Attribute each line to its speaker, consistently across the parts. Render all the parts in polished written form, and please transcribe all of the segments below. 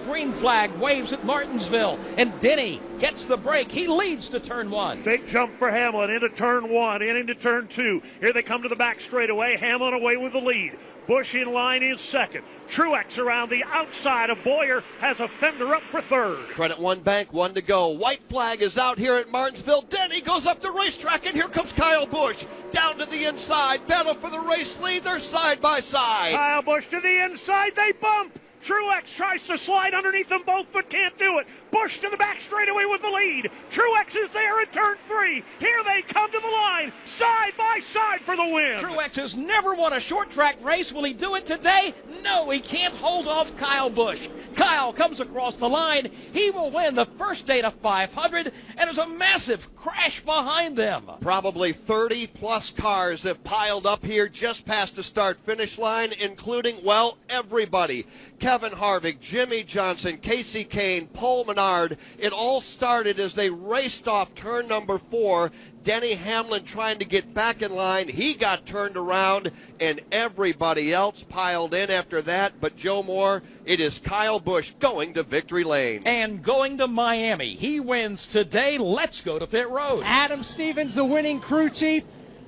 Speaker 1: green flag waves at Martinsville, and Denny gets the break. He leads to turn 1.
Speaker 2: Big jump for Hamlin into turn 1, into turn 2. Here they come to the back straightaway. Hamlin away with the lead. Busch in line is second. Truex around the outside of Boyer, has a fender up for third.
Speaker 3: Credit One Bank, 1 to go. White flag is out here at Martinsville. Denny goes up the racetrack, and here comes Kyle Busch. Down to the inside. Battle for the race lead. They're side by side.
Speaker 2: Kyle Busch to the inside. They bump. Truex tries to slide underneath them both, but can't do it. Busch to the back straightaway with the lead. Truex is there in turn 3. Here they come to the line, side by side for the win.
Speaker 1: Truex has never won a short track race. Will he do it today? No, he can't hold off Kyle Busch. Kyle comes across the line. He will win the first Data 500, and there's a massive crash behind them.
Speaker 3: Probably 30-plus cars have piled up here just past the start-finish line, including, well, everybody. Kevin Harvick, Jimmy Johnson, Casey Kane, Paul Menard. It all started as they raced off turn number 4. Denny Hamlin trying to get back in line. He got turned around, and everybody else piled in after that. But Joe Moore, it is Kyle Busch going to victory lane.
Speaker 1: And going to Miami. He wins today. Let's go to pit road.
Speaker 4: Adam Stevens, the winning crew chief.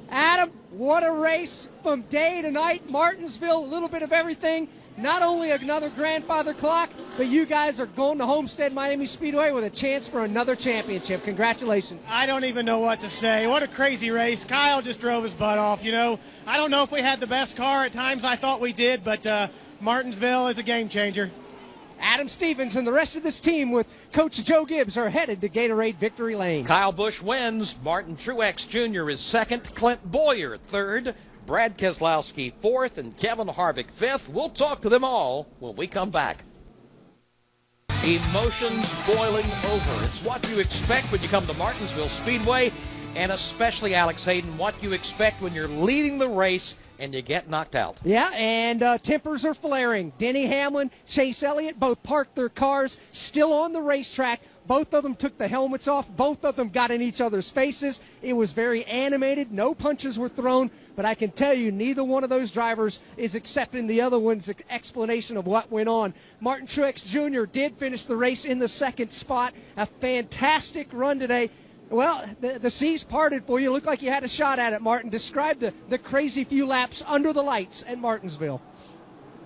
Speaker 4: Adam, what a race from day to night. Martinsville, a little bit of everything. Not only another grandfather clock, but you guys are going to Homestead Miami Speedway with a chance for another championship. Congratulations.
Speaker 5: I don't even know what to say. What a crazy race. Kyle just drove his butt off. You know, I don't know if we had the best car. At times I thought we did, but Martinsville is a game changer.
Speaker 4: Adam Stevens and the rest of this team with Coach Joe Gibbs are headed to Gatorade Victory Lane.
Speaker 1: Kyle Busch wins. Martin Truex Jr. is second. Clint Boyer third. Brad Keselowski fourth, and Kevin Harvick fifth. We'll talk to them all when we come back. Emotions boiling over. It's what you expect when you come to Martinsville Speedway, and especially, Alex Hayden, what you expect when you're leading the race and you get knocked out.
Speaker 4: Yeah, and tempers are flaring. Denny Hamlin, Chase Elliott both parked their cars still on the racetrack. Both of them took the helmets off. Both of them got in each other's faces. It was very animated. No punches were thrown. But I can tell you, neither one of those drivers is accepting the other one's explanation of what went on. Martin Truex Jr. did finish the race in the second spot. A fantastic run today. Well, the seas parted for you. Looked like you had a shot at it, Martin. Describe the crazy few laps under the lights at Martinsville.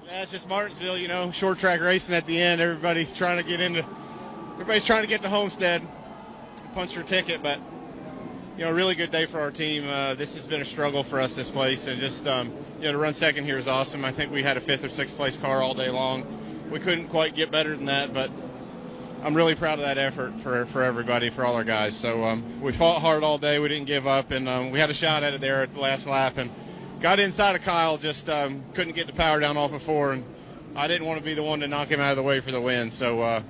Speaker 5: Yeah, it's just Martinsville, you know, short track racing at the end. Everybody's trying to get to Homestead, punch their ticket, but, you know, a really good day for our team. This has been a struggle for us, this place, and just, you know, to run second here is awesome. I think we had a 5th or 6th place car all day long. We couldn't quite get better than that, but I'm really proud of that effort for everybody, for all our guys. So we fought hard all day. We didn't give up, and we had a shot at it there at the last lap, and got inside of Kyle, just couldn't get the power down off of 4, and I didn't want to be the one to knock him out of the way for the win. So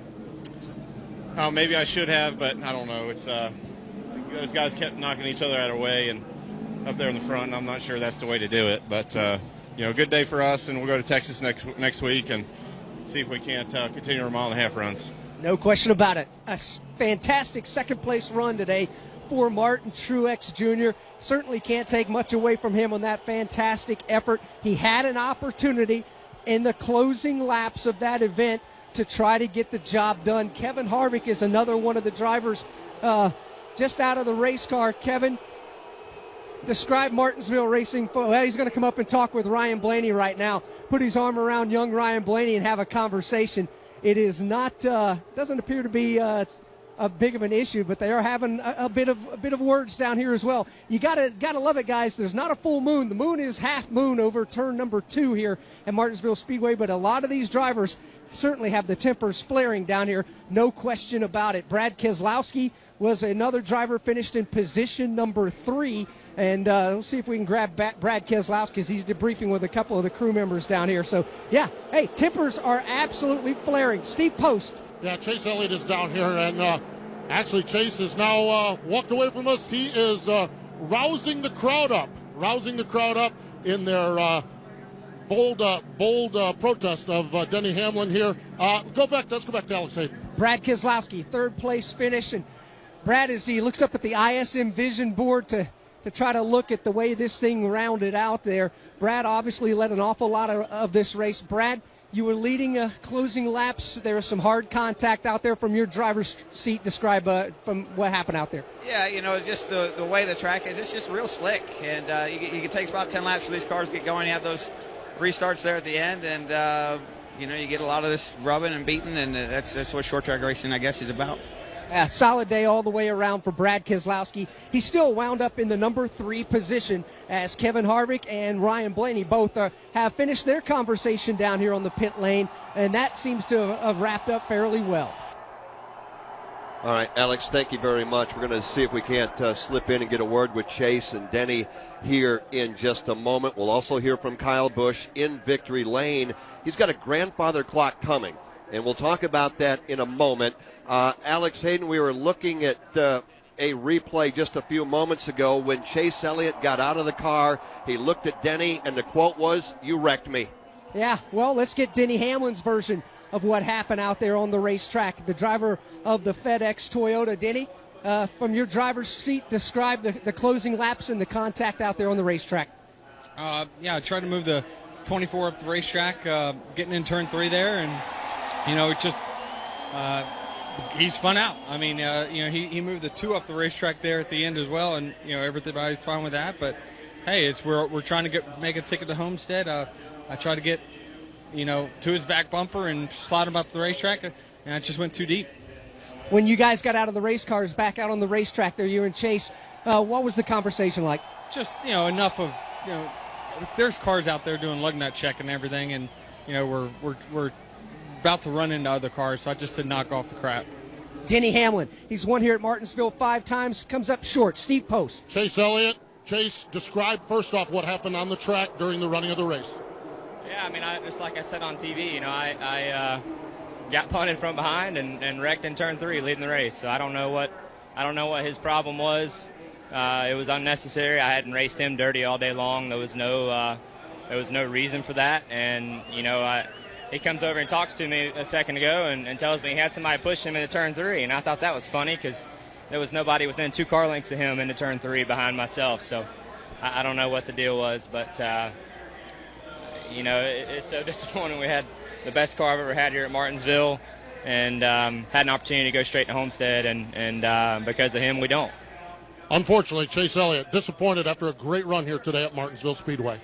Speaker 5: maybe I should have, but I don't know. It's those guys kept knocking each other out of the way and up there in the front, and I'm not sure that's the way to do it. But, you know, good day for us, and we'll go to Texas next week and see if we can't continue our 1.5 mile runs.
Speaker 4: No question about it. A fantastic second-place run today for Martin Truex Jr. Certainly can't take much away from him on that fantastic effort. He had an opportunity in the closing laps of that event to try to get the job done. Kevin Harvick is another one of the drivers just out of the race car. Kevin, describe Martinsville racing. Well, he's going to come up and talk with Ryan Blaney right now. Put his arm around young Ryan Blaney and have a conversation. It is not doesn't appear to be a big of an issue, but they are having a bit of words down here as well. You gotta love it, guys. There's not a full moon. The moon is half moon over turn number 2 here at Martinsville Speedway, but a lot of these drivers certainly have the tempers flaring down here, no question about it. Brad Keselowski was another driver, finished in position number 3, and we'll see if we can grab Brad Keselowski because he's debriefing with a couple of the crew members down here. So, yeah, hey, tempers are absolutely flaring. Steve Post.
Speaker 6: Yeah, Chase Elliott is down here, and actually Chase has now walked away from us. He is rousing the crowd up in their bold protest of Denny Hamlin here. Let's go back to Alex Hayden.
Speaker 4: Brad Keselowski, third place finish, and Brad, as he looks up at the ISM vision board to try to look at the way this thing rounded out there, Brad obviously led an awful lot of this race. Brad, You were leading closing laps. There was some hard contact out there from your driver's seat. Describe from what happened out there.
Speaker 7: Yeah, just the way the track is, it's just real slick. And it takes about 10 laps for these cars to get going. You have those restarts there at the end, and, you get a lot of this rubbing and beating, and that's what short track racing, I guess, is about.
Speaker 4: Yeah, solid day all the way around for Brad Keselowski. He still wound up in the number 3 position as Kevin Harvick and Ryan Blaney both have finished their conversation down here on the pit lane, and that seems to have wrapped up fairly well.
Speaker 3: All right, Alex, thank you very much. We're going to see if we can't slip in and get a word with Chase and Denny here in just a moment. We'll also hear from Kyle Busch in victory lane. He's got a grandfather clock coming, and we'll talk about that in a moment. Alex Hayden, we were looking at a replay just a few moments ago when Chase Elliott got out of the car. He looked at Denny, and the quote was, "You wrecked me."
Speaker 4: Yeah, well, let's get Denny Hamlin's version of what happened out there on the racetrack. The driver of the FedEx Toyota. Denny, from your driver's seat, describe the closing laps and the contact out there on the racetrack.
Speaker 8: I tried to move the 24 up the racetrack, getting in turn 3 there, and it just he spun out. I mean, he moved the 2 up the racetrack there at the end as well, and everybody's fine with that. But hey, we're trying to make a ticket to Homestead. I tried to get to his back bumper and slide him up the racetrack, and it just went too deep.
Speaker 4: When you guys got out of the race cars back out on the racetrack there, you and Chase, what was the conversation like?
Speaker 8: Just enough of there's cars out there doing lug nut check and everything, and we're about to run into other cars, so I just said knock off the crap.
Speaker 4: Denny Hamlin, he's won here at Martinsville 5 times, comes up short. Steve Post.
Speaker 6: Chase Elliott. Chase, describe first off what happened on the track during the running of the race.
Speaker 9: Yeah, I mean, just like I said on TV, I got punted from behind and wrecked in turn 3, leading the race. So I don't know what his problem was. It was unnecessary. I hadn't raced him dirty all day long. There was no reason for that. And he comes over and talks to me a second ago and tells me he had somebody push him into turn 3, and I thought that was funny because there was nobody within 2 car lengths of him into turn 3 behind myself. So I don't know what the deal was, but it's so disappointing. We had the best car I've ever had here at Martinsville, and had an opportunity to go straight to Homestead, and because of him, we don't.
Speaker 6: Unfortunately, Chase Elliott disappointed after a great run here today at Martinsville Speedway.